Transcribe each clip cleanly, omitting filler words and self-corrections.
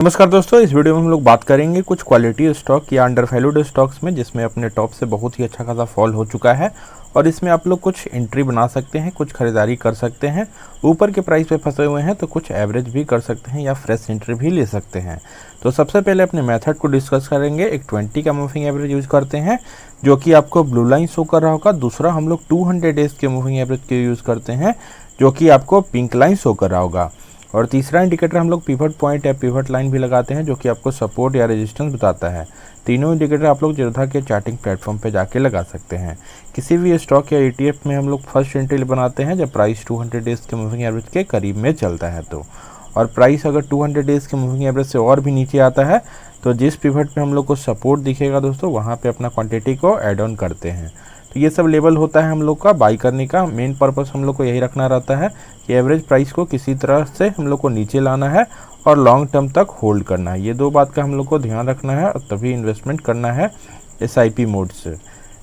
नमस्कार दोस्तों, इस वीडियो में हम लोग बात करेंगे कुछ क्वालिटी स्टॉक या अंडर वैल्यूड स्टॉक्स में जिसमें अपने टॉप से बहुत ही अच्छा खासा फॉल हो चुका है और इसमें आप लोग कुछ एंट्री बना सकते हैं, कुछ खरीदारी कर सकते हैं। ऊपर के प्राइस पे फंसे हुए हैं तो कुछ एवरेज भी कर सकते हैं या फ्रेश एंट्री भी ले सकते हैं। तो सबसे पहले अपने मेथड को डिस्कस करेंगे। एक 20 का मूविंग एवरेज यूज करते हैं जो कि आपको ब्लू लाइन शो कर रहा होगा। दूसरा हम लोग 200 डेज के मूविंग एवरेज के यूज़ करते हैं जो कि आपको पिंक लाइन शो कर रहा होगा। और तीसरा इंडिकेटर हम लोग पिवट पॉइंट या पिवट लाइन भी लगाते हैं जो कि आपको सपोर्ट या रेजिस्टेंस बताता है। तीनों इंडिकेटर आप लोग जिरोधा के चार्टिंग प्लेटफॉर्म पे जाके लगा सकते हैं। किसी भी स्टॉक या ईटीएफ में हम लोग फर्स्ट एंट्री बनाते हैं जब प्राइस 200 डेज के मूविंग एवरेज के करीब में चलता है तो, और प्राइस अगर 200 डेज के मूविंग एवरेज से और भी नीचे आता है तो जिस पिवट पे हम लोग को सपोर्ट दिखेगा दोस्तों वहाँ पे अपना क्वांटिटी को ऐड ऑन करते हैं। तो ये सब लेवल होता है हम लोग का बाई करने का। मेन पर्पस हम लोग को यही रखना रहता है कि एवरेज प्राइस को किसी तरह से हम लोग को नीचे लाना है और लॉन्ग टर्म तक होल्ड करना है। ये दो बात का हम लोग को ध्यान रखना है और तभी इन्वेस्टमेंट करना है एसआईपी मोड से।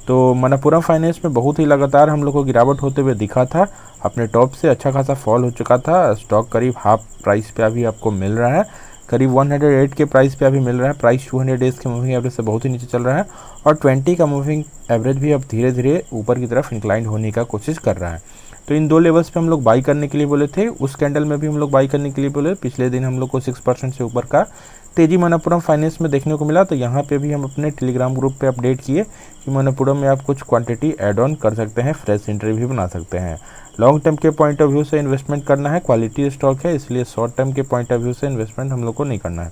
तो मनप्पुरम फाइनेंस में बहुत ही लगातार हम लोग को गिरावट होते हुए दिखा था। अपने टॉप से अच्छा खासा फॉल हो चुका था। स्टॉक करीब हाफ प्राइस पे अभी आपको मिल रहा है, करीब 108 के प्राइस पे अभी मिल रहा है। प्राइस 200 डेज़ के मूविंग एवरेज से बहुत ही नीचे चल रहा है और 20 का मूविंग एवरेज भी अब धीरे धीरे ऊपर की तरफ इंक्लाइन होने का कोशिश कर रहा है। तो इन दो लेवल्स पे हम लोग बाई करने के लिए बोले थे। उस कैंडल में भी हम लोग बाई करने के लिए बोले। पिछले दिन हम लोग को 6% से ऊपर का तेजी मनप्पुरम फाइनेंस में देखने को मिला। तो यहाँ पे भी हम अपने टेलीग्राम ग्रुप पे अपडेट किए कि मनप्पुरम में आप कुछ क्वांटिटी ऐड ऑन कर सकते हैं, फ्रेश एंट्री भी बना सकते हैं। लॉन्ग टर्म के पॉइंट ऑफ व्यू से इन्वेस्टमेंट करना है, क्वालिटी स्टॉक है इसलिए शॉर्ट टर्म के पॉइंट ऑफ व्यू से इन्वेस्टमेंट हम लोग को नहीं करना है।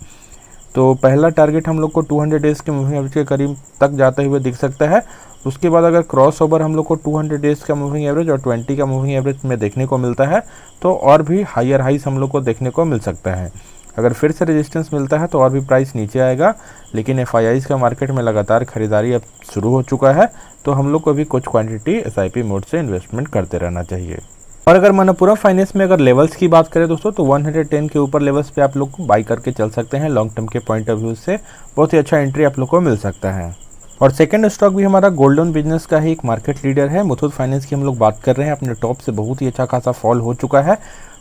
तो पहला टारगेट हम लोग को 200 डेज़ के मूविंग एवरेज के करीब तक जाते हुए दिख सकता है। उसके बाद अगर क्रॉस ओवर हम लोग को 200 डेज़ का मूविंग एवरेज और 20 का मूविंग एवरेज में देखने को मिलता है तो और भी हायर हाइस हम लोग को देखने को मिल सकता है। अगर फिर से रेजिस्टेंस मिलता है तो और भी प्राइस नीचे आएगा, लेकिन एफआईआईज़ का मार्केट में लगातार खरीदारी अब शुरू हो चुका है तो हम लोग को भी कुछ क्वांटिटी एसआईपी मोड से इन्वेस्टमेंट करते रहना चाहिए। और अगर मनप्पुरम फाइनेंस में अगर लेवल्स की बात करें दोस्तों तो 110 के ऊपर लेवल्स पे आप लोग को बाई करके चल सकते हैं। लॉन्ग टर्म के पॉइंट ऑफ व्यू से बहुत ही अच्छा एंट्री आप लोग को मिल सकता है। और सेकंड स्टॉक भी हमारा गोल्ड लोन बिजनेस का ही एक मार्केट लीडर है, मुथूट फाइनेंस की हम लोग बात कर रहे हैं। अपने टॉप से बहुत ही अच्छा खासा फॉल हो चुका है।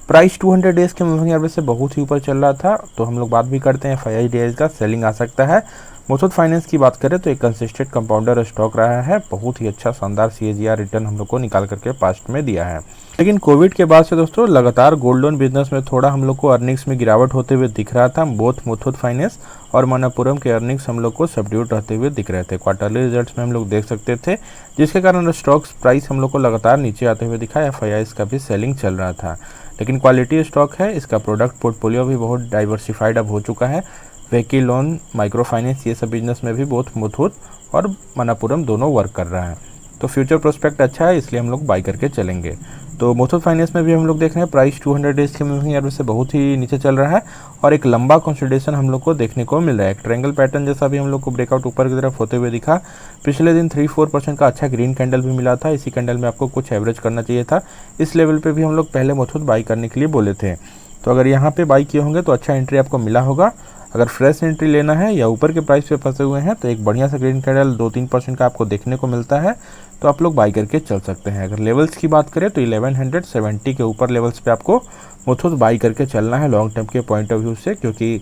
प्राइस 200 डेज़ के मूविंग एवरेज से बहुत ही ऊपर चल रहा था तो हम लोग बात भी करते हैं एफआईआई डेज का सेलिंग आ सकता है। मुथूट फाइनेंस की बात करें तो एक कंसिस्टेंट कंपाउंडर स्टॉक रहा है, बहुत ही अच्छा शानदार सीएजीआर रिटर्न हम लोग को निकाल करके पास्ट में दिया है। लेकिन कोविड के बाद से दोस्तों लगातार गोल्ड लोन बिजनेस में थोड़ा हम लोग को अर्निंग्स में गिरावट होते हुए दिख रहा था। बोथ मुथूट फाइनेंस और मनप्पुरम के अर्निंग्स हम लोग को सबड्यूट रहते हुए दिख रहे थे। क्वार्टरली रिजल्ट्स में हम लोग देख सकते थे जिसके कारण स्टॉक्स प्राइस हम लोग को लगातार नीचे आते हुए दिखा। एफआईआईज़ का भी सेलिंग चल रहा था, लेकिन क्वालिटी स्टॉक है। इसका प्रोडक्ट पोर्टफोलियो भी बहुत डाइवर्सिफाइड अब हो चुका है। व्हीकल लोन, माइक्रो फाइनेंस, ये सब बिजनेस में भी बहुत मुथूट और मनप्पुरम दोनों वर्क कर रहा है। तो फ्यूचर प्रोस्पेक्ट अच्छा है इसलिए हम लोग बाई करके चलेंगे। तो मुथूट फाइनेंस में भी हम लोग देख रहे हैं प्राइस 200 डेज़ के मूविंग एवरेज से बहुत ही नीचे चल रहा है और एक लंबा कंसोलिडेशन हम लोग को देखने को मिल रहा है। एक ट्रायंगल पैटर्न जैसा भी हम लोग को ब्रेकआउट ऊपर की तरफ होते हुए दिखा। पिछले दिन 3-4% का अच्छा ग्रीन कैंडल भी मिला था। इसी कैंडल में आपको कुछ एवरेज करना चाहिए था। इस लेवल पे भी हम लोग पहले मुथूट बाई करने के लिए बोले थे। तो अगर यहाँ पे बाई किए होंगे तो अच्छा एंट्री आपको मिला होगा। अगर फ्रेश एंट्री लेना है या ऊपर के प्राइस पे फंसे हुए हैं तो एक बढ़िया सा ग्रीन कैंडल 2-3% का आपको देखने को मिलता है तो आप लोग बाई करके चल सकते हैं। अगर लेवल्स की बात करें तो 1170 के ऊपर लेवल्स पे आपको मुथूट बाई करके चलना है लॉन्ग टर्म के पॉइंट ऑफ व्यू से, क्योंकि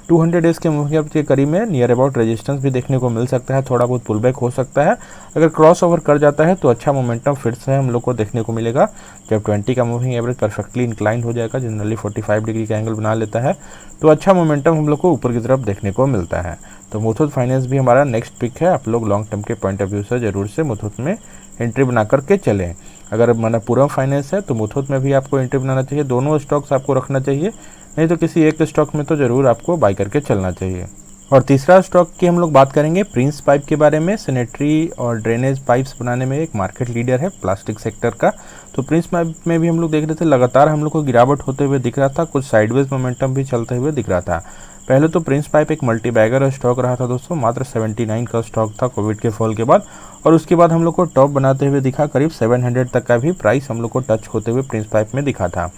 200 डेज़ के मूविंग एवरेज के करीब में नियर अबाउट रेजिस्टेंस भी देखने को मिल सकता है। थोड़ा बहुत पुलबैक हो सकता है। अगर क्रॉस ओवर कर जाता है तो अच्छा मोमेंटम फिर से हम लोग को देखने को मिलेगा। जब 20 का मूविंग एवरेज परफेक्टली इंक्लाइन हो जाएगा, जनरली 45 डिग्री का एंगल बना लेता है, तो अच्छा मोमेंटम हम लोग को ऊपर की तरफ देखने को मिलता है। तो मुथूट फाइनेंस भी हमारा नेक्स्ट पिक है। आप लोग लॉन्ग टर्म के पॉइंट ऑफ व्यू से जरूर से मुथूट में एंट्री बना करके चलें। अगर मनप्पुरम फाइनेंस है तो मुथूट में भी आपको एंट्री बनाना चाहिए। दोनों स्टॉक्स आपको रखना चाहिए, नहीं तो किसी एक स्टॉक में तो ज़रूर आपको बाई करके चलना चाहिए। और तीसरा स्टॉक की हम लोग बात करेंगे प्रिंस पाइप के बारे में। सैनिटरी और ड्रेनेज पाइप्स बनाने में एक मार्केट लीडर है प्लास्टिक सेक्टर का। तो प्रिंस पाइप में भी हम लोग देख रहे थे लगातार हम लोग को गिरावट होते हुए दिख रहा था, कुछ साइडवेज मोमेंटम भी चलते हुए दिख रहा था। पहले तो प्रिंस पाइप एक मल्टी बैगर स्टॉक रहा था दोस्तों, मात्र 79 का स्टॉक था कोविड के फॉल के बाद, और उसके बाद हम लोग को टॉप बनाते हुए दिखा। करीब 700 तक का भी प्राइस हम लोग को टच होते हुए प्रिंस पाइप में दिखा था।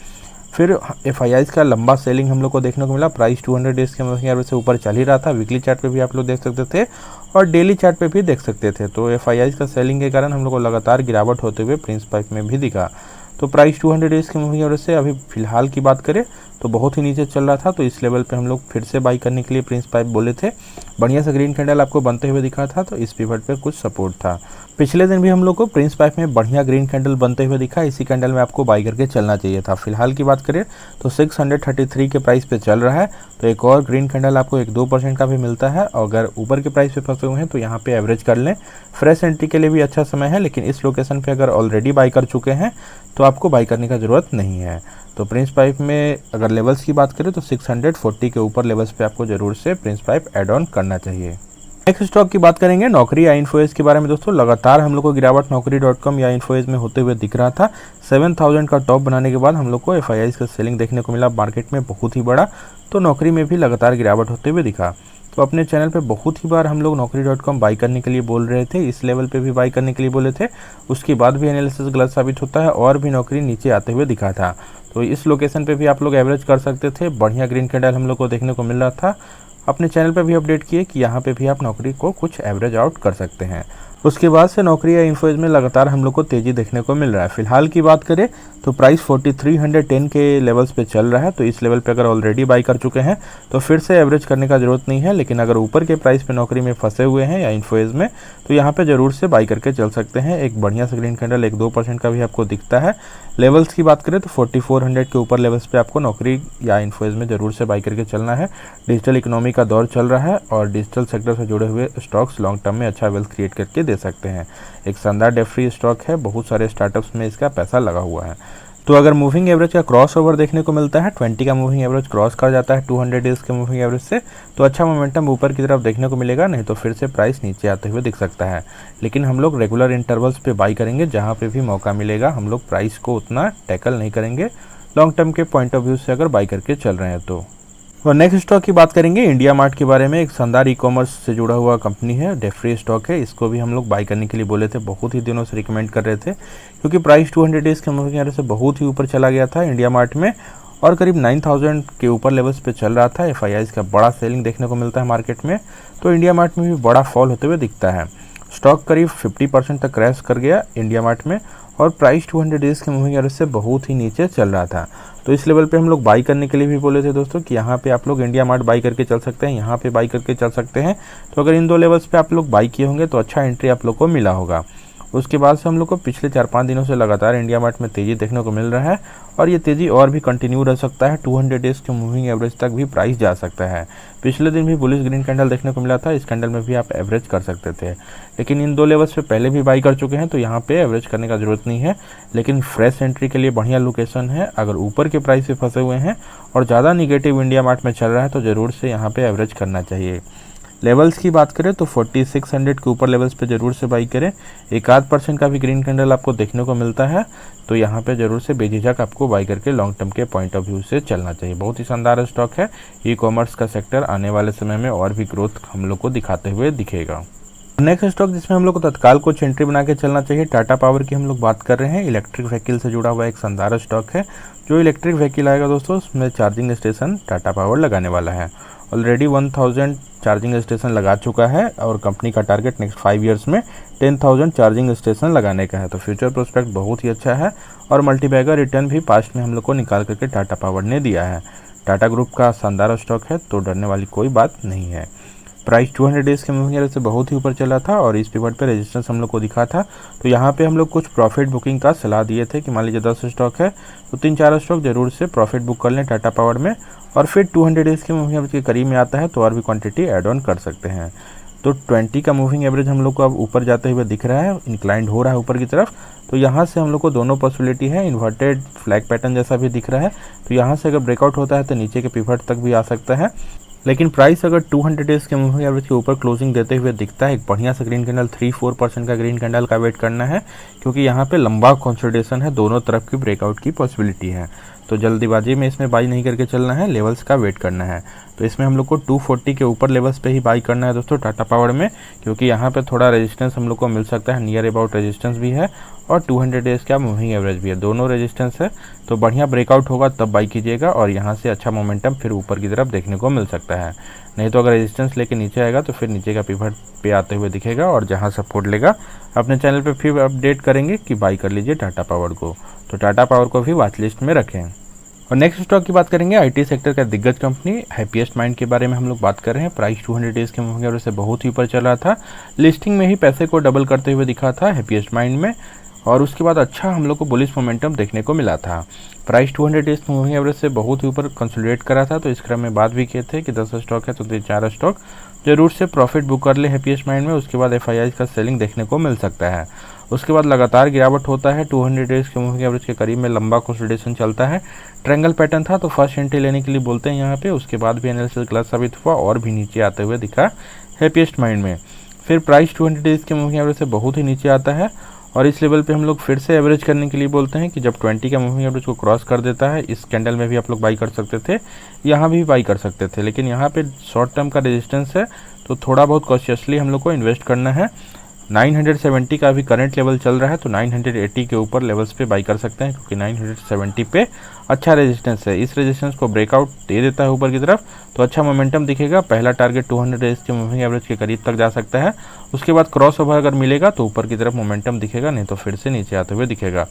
फिर एफआईआईज़ का लंबा सेलिंग हम लोग को देखने को मिला। प्राइस 200 डेज़ के मूविंग एवरेज से ऊपर चल ही रहा था। वीकली चार्ट पे भी आप लोग देख सकते थे और डेली चार्ट पे भी देख सकते थे। तो एफआईआईज़ का सेलिंग के कारण हम लोग को लगातार गिरावट होते हुए प्रिंस पाइप में भी दिखा। तो प्राइस 200 डेज़ के मूविंग एवरेज से अभी फिलहाल की बात करें तो बहुत ही नीचे चल रहा था, तो इस लेवल पे हम लोग फिर से बाई करने के लिए प्रिंस पाइप बोले थे। बढ़िया सा ग्रीन कैंडल आपको बनते हुए दिखा था, तो इस पिवट पे कुछ सपोर्ट था। पिछले दिन भी हम लोग को प्रिंस पाइप में बढ़िया ग्रीन कैंडल बनते हुए दिखा, इसी कैंडल में आपको बाई करके चलना चाहिए था। फिलहाल की बात करें तो 633 के प्राइस पे चल रहा है, तो एक और ग्रीन कैंडल आपको 1-2% का भी मिलता है। और अगर ऊपर के प्राइस पे फंसे हुए हैं तो यहाँ पे एवरेज कर लें। फ्रेश एंट्री के लिए भी अच्छा समय है, लेकिन इस लोकेशन पे अगर ऑलरेडी बाई कर चुके हैं तो आपको बाई करने का ज़रूरत नहीं है। तो प्रिंस पाइप में अगर लेवल्स की बात करें तो 640 के ऊपर लेवल्स पे आपको ज़रूर से प्रिंस पाइप ऐड ऑन करना चाहिए। नेक्स्ट स्टॉक की बात करेंगे नौकरी या इन्फोएस के बारे में। दोस्तों लगातार हम लोग को गिरावट नौकरी.com या इन्फोएस में होते हुए दिख रहा था। 7000 का टॉप बनाने के बाद हम लोग को एफआईआईज का सेलिंग देखने को मिला मार्केट में बहुत ही बड़ा, तो नौकरी में भी लगातार गिरावट होते हुए दिखा। तो अपने चैनल पे बहुत ही बार हम लोग नौकरी.com बाई करने के लिए बोल रहे थे, इस लेवल पे भी बाई करने के लिए बोले थे, उसके बाद भी एनालिसिस गलत साबित होता है और भी नौकरी नीचे आते हुए दिखा था। तो इस लोकेशन पे भी आप लोग एवरेज कर सकते थे, बढ़िया ग्रीन कैंडल हम लोग को देखने को मिल रहा था। अपने चैनल पे भी अपडेट किए कि यहाँ पे भी आप नौकरी को कुछ एवरेज आउट कर सकते हैं। उसके बाद से नौकरी या इन्फोएस में लगातार हम लोग को तेज़ी देखने को मिल रहा है। फिलहाल की बात करें तो प्राइस 4310 के लेवल्स पे चल रहा है, तो इस लेवल पे अगर ऑलरेडी बाई कर चुके हैं तो फिर से एवरेज करने का ज़रूरत नहीं है। लेकिन अगर ऊपर के प्राइस पे नौकरी में फंसे हुए हैं या इन्फोएस में, तो यहाँ पे ज़रूर से बाई करके चल सकते हैं। एक बढ़िया सा ग्रीन कैंडल 1-2% का भी आपको दिखता है। लेवल्स की बात करें तो 4400 के ऊपर लेवल्स पे आपको नौकरी या इन्फोएस में ज़रूर से बाई करके चलना है। डिजिटल इकोनॉमी का दौर चल रहा है और डिजिटल सेक्टर से जुड़े हुए स्टॉक्स लॉन्ग टर्म में अच्छा वेल्थ क्रिएट करके दे सकते हैं। एक शानदार डेट फ्री स्टॉक है, बहुत सारे स्टार्टअप्स में इसका पैसा लगा हुआ है। तो अगर मूविंग एवरेज का क्रॉस ओवर देखने को मिलता है, 20 का मूविंग एवरेज क्रॉस कर जाता है 200 डेज के मूविंग एवरेज से, तो अच्छा मोमेंटम ऊपर की तरफ देखने को मिलेगा, नहीं तो फिर से प्राइस नीचे आते हुए दिख सकता है। लेकिन हम लोग रेगुलर इंटरवल्स पे बाई करेंगे, जहाँ पे भी मौका मिलेगा हम लोग प्राइस को उतना टैकल नहीं करेंगे, लॉन्ग टर्म के पॉइंट ऑफ व्यू से अगर बाई करके चल रहे हैं तो। और नेक्स्ट स्टॉक की बात करेंगे इंडिया मार्ट के बारे में। एक शानदार ई कॉमर्स से जुड़ा हुआ कंपनी है, डेट फ्री स्टॉक है। इसको भी हम लोग बाई करने के लिए बोले थे, बहुत ही दिनों से रिकमेंड कर रहे थे, क्योंकि प्राइस 200 डेज के मूविंग एवरेज से बहुत ही ऊपर चला गया था इंडिया मार्ट में और करीब 9000 के ऊपर लेवल्स पे चल रहा था। एफआईआईज का बड़ा सेलिंग देखने को मिलता है मार्केट में, तो इंडिया मार्ट में भी बड़ा फॉल होते हुए दिखता है। स्टॉक करीब 50% तक क्रैश कर गया इंडिया मार्ट में और प्राइस 200 डेज के मूविंग एवरेज से बहुत ही नीचे चल रहा था। तो इस लेवल पे हम लोग बाई करने के लिए भी बोले थे दोस्तों कि यहाँ पे आप लोग इंडिया मार्ट बाई करके चल सकते हैं, यहाँ पे बाई करके चल सकते हैं। तो अगर इन दो लेवल्स पे आप लोग बाई किए होंगे तो अच्छा एंट्री आप लोग को मिला होगा। उसके बाद से हम लोग को पिछले 4-5 दिनों से लगातार इंडिया मार्ट में तेज़ी देखने को मिल रहा है और ये तेज़ी और भी कंटिन्यू रह सकता है। 200 डेज के मूविंग एवरेज तक भी प्राइस जा सकता है। पिछले दिन भी बुलिश ग्रीन कैंडल देखने को मिला था, इस कैंडल में भी आप एवरेज कर सकते थे, लेकिन इन दो लेवल्स पे पहले भी बाई कर चुके हैं, तो यहाँ पे एवरेज करने का ज़रूरत नहीं है। लेकिन फ्रेश एंट्री के लिए बढ़िया लोकेशन है। अगर ऊपर के प्राइस पे फंसे हुए हैं और ज़्यादा निगेटिव इंडिया मार्ट में चल रहा है तो ज़रूर से यहाँ पे एवरेज करना चाहिए। लेवल्स की बात करें तो 4600 के ऊपर लेवल्स पे ज़रूर से बाई करें। 1-8% का भी ग्रीन कैंडल आपको देखने को मिलता है, तो यहाँ पे ज़रूर से बेझिझक आपको बाई करके लॉन्ग टर्म के पॉइंट ऑफ व्यू से चलना चाहिए। बहुत ही शानदार स्टॉक है। ई कॉमर्स का सेक्टर आने वाले समय में और भी ग्रोथ हम लोग को दिखाते हुए दिखेगा। नेक्स्ट स्टॉक जिसमें हम लोग को तत्काल कुछ एंट्री बना के चलना चाहिए, टाटा पावर की हम लोग बात कर रहे हैं। इलेक्ट्रिक व्हीकल से जुड़ा हुआ एक शानदार स्टॉक है। जो इलेक्ट्रिक व्हीकल आएगा दोस्तों, उसमें चार्जिंग स्टेशन टाटा पावर लगाने वाला है। ऑलरेडी 1000 चार्जिंग स्टेशन लगा चुका है और कंपनी का टारगेट नेक्स्ट 5 ईयर्स में 10,000 चार्जिंग स्टेशन लगाने का है। तो फ्यूचर प्रोस्पेक्ट बहुत ही अच्छा है और मल्टीबैगर रिटर्न भी पास्ट में हम लोग को निकाल करके टाटा पावर ने दिया है। टाटा ग्रुप का शानदार स्टॉक है, तो डरने वाली कोई बात नहीं है। प्राइस 200 डेज के मूविंग एवरेज से बहुत ही ऊपर चला था और इस पिवट पे रेजिस्टेंस हम लोग को दिखा था। तो यहाँ पे हम लोग कुछ प्रॉफिट बुकिंग का सलाह दिए थे कि मान लीजिए 10 स्टॉक है तो 3-4 स्टॉक जरूर से प्रॉफिट बुक कर लें टाटा पावर में, और फिर 200 डेज के मूविंग एवरेज के करीब में आता है तो और भी क्वांटिटी ऐड ऑन कर सकते हैं। तो 20 का मूविंग एवरेज हम लोग को अब ऊपर जाते हुए दिख रहा है, इंक्लाइंड हो रहा है ऊपर की तरफ। तो यहाँ से हम लोग को दोनों पॉसिबिलिटी है, इन्वर्टेड फ्लैग पैटर्न जैसा भी दिख रहा है। तो यहाँ से अगर ब्रेकआउट होता है तो नीचे के पिवट तक भी आ सकता है। लेकिन प्राइस अगर 200 डेज के मूविंग एवरेज के ऊपर क्लोजिंग देते हुए दिखता है, एक बढ़िया सा ग्रीन कैंडल 3-4% का ग्रीन कैंडल का वेट करना है, क्योंकि यहाँ पे लंबा कंसोलिडेशन है, दोनों तरफ की ब्रेकआउट की पॉसिबिलिटी है। तो जल्दीबाजी में इसमें बाई नहीं करके चलना है, लेवल्स का वेट करना है। तो इसमें हम लोग को 240 के ऊपर लेवल्स पे ही बाई करना है दोस्तों टाटा पावर में, क्योंकि यहाँ पे थोड़ा रेजिस्टेंस हम लोग को मिल सकता है, नियर अबाउट रेजिस्टेंस भी है और 200 डेज का मूविंग एवरेज भी है, दोनों रेजिस्टेंस है। तो बढ़िया ब्रेकआउट होगा तब बाई कीजिएगा और यहाँ से अच्छा मोमेंटम फिर ऊपर की तरफ देखने को मिल सकता है। नहीं तो अगर रेजिस्टेंस लेके नीचे आएगा तो फिर नीचे का पिवट पे आते हुए दिखेगा और जहाँ सपोर्ट लेगा अपने चैनल पे फिर अपडेट करेंगे कि बाई कर लीजिए टाटा पावर को। तो टाटा पावर को भी वॉच लिस्ट में रखें। और नेक्स्ट स्टॉक की बात करेंगे, आईटी सेक्टर का दिग्गज कंपनी हैप्पीएस्ट माइंड के बारे में हम लोग बात कर रहे हैं। प्राइस 200 डेज के मूविंग एवरेज से बहुत ही ऊपर चल रहा था। लिस्टिंग में ही पैसे को डबल करते हुए दिखा था हैप्पीएस्ट माइंड में, और उसके बाद अच्छा हम लोग को बुलिश मोमेंटम देखने को मिला था। प्राइस 200 डेज मूविंग एवरेज से बहुत ही ऊपर कंसोलिडेट करा था। तो इस क्रम में बात भी किए थे कि 10 स्टॉक है तो 4 स्टॉक जरूर से प्रॉफिट बुक कर ले हैप्पीएस्ट माइंड में, उसके बाद एफआईआई का सेलिंग देखने को मिल सकता है। उसके बाद लगातार गिरावट होता है, 200 डेज के मूविंग एवरेज के करीब में लंबा कंसोलिडेशन चलता है। ट्रायंगल पैटर्न था तो फर्स्ट एंट्री लेने के लिए बोलते हैं यहाँ पे। उसके बाद भी एनालिसिस गलत साबित हुआ और भी नीचे आते हुए दिखा हैप्पीएस्ट माइंड में। फिर प्राइस 200 डेज के मूविंग एवरेज से बहुत ही नीचे आता है और इस लेवल पे हम लोग फिर से एवरेज करने के लिए बोलते हैं कि जब 20 का मूविंग एवरेज को क्रॉस कर देता है, इस कैंडल में भी आप लोग बाई कर सकते थे, यहाँ भी बाई कर सकते थे, लेकिन यहाँ पे शॉर्ट टर्म का रेजिस्टेंस है तो थोड़ा बहुत कॉशियसली हम लोग को इन्वेस्ट करना है। 970 का अभी करंट लेवल चल रहा है तो 980 के ऊपर लेवल्स पे बाई कर सकते हैं, क्योंकि 970 पे अच्छा रेजिस्टेंस है। इस रेजिस्टेंस को ब्रेकआउट दे देता है ऊपर की तरफ तो अच्छा मोमेंटम दिखेगा। पहला टारगेट 200 डेज के मूविंग एवरेज के करीब तक जा सकता है। उसके बाद क्रॉस ओवर अगर मिलेगा तो ऊपर की तरफ मोमेंटम दिखेगा, नहीं तो फिर से नीचे आते हुए दिखेगा।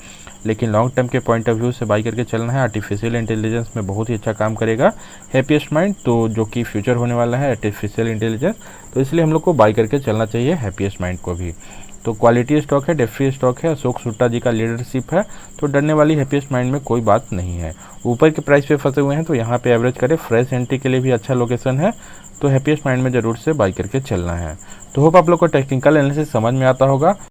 लेकिन लॉन्ग टर्म के पॉइंट ऑफ व्यू से बाई करके चलना है। आर्टिफिशियल इंटेलिजेंस में बहुत ही अच्छा काम करेगा हैप्पीएस्ट माइंड, तो जो कि फ्यूचर होने वाला है आर्टिफिशियल इंटेलिजेंस, तो इसलिए हम लोग को बाई करके चलना चाहिए हैप्पीएस्ट माइंड को भी। तो क्वालिटी स्टॉक है, डेफ्री स्टॉक है, अशोक सुट्टा जी का लीडरशिप है, तो डरने वाली हैप्पीएस्ट माइंड में कोई बात नहीं है। ऊपर के प्राइस पे फंसे हुए हैं तो यहाँ पे एवरेज करें, फ्रेश एंट्री के लिए भी अच्छा लोकेशन है, तो हैप्पीएस्ट माइंड में जरूर से बाई करके चलना है। तो होप आप लोग को टेक्निकल एनालिसिस समझ में आता होगा।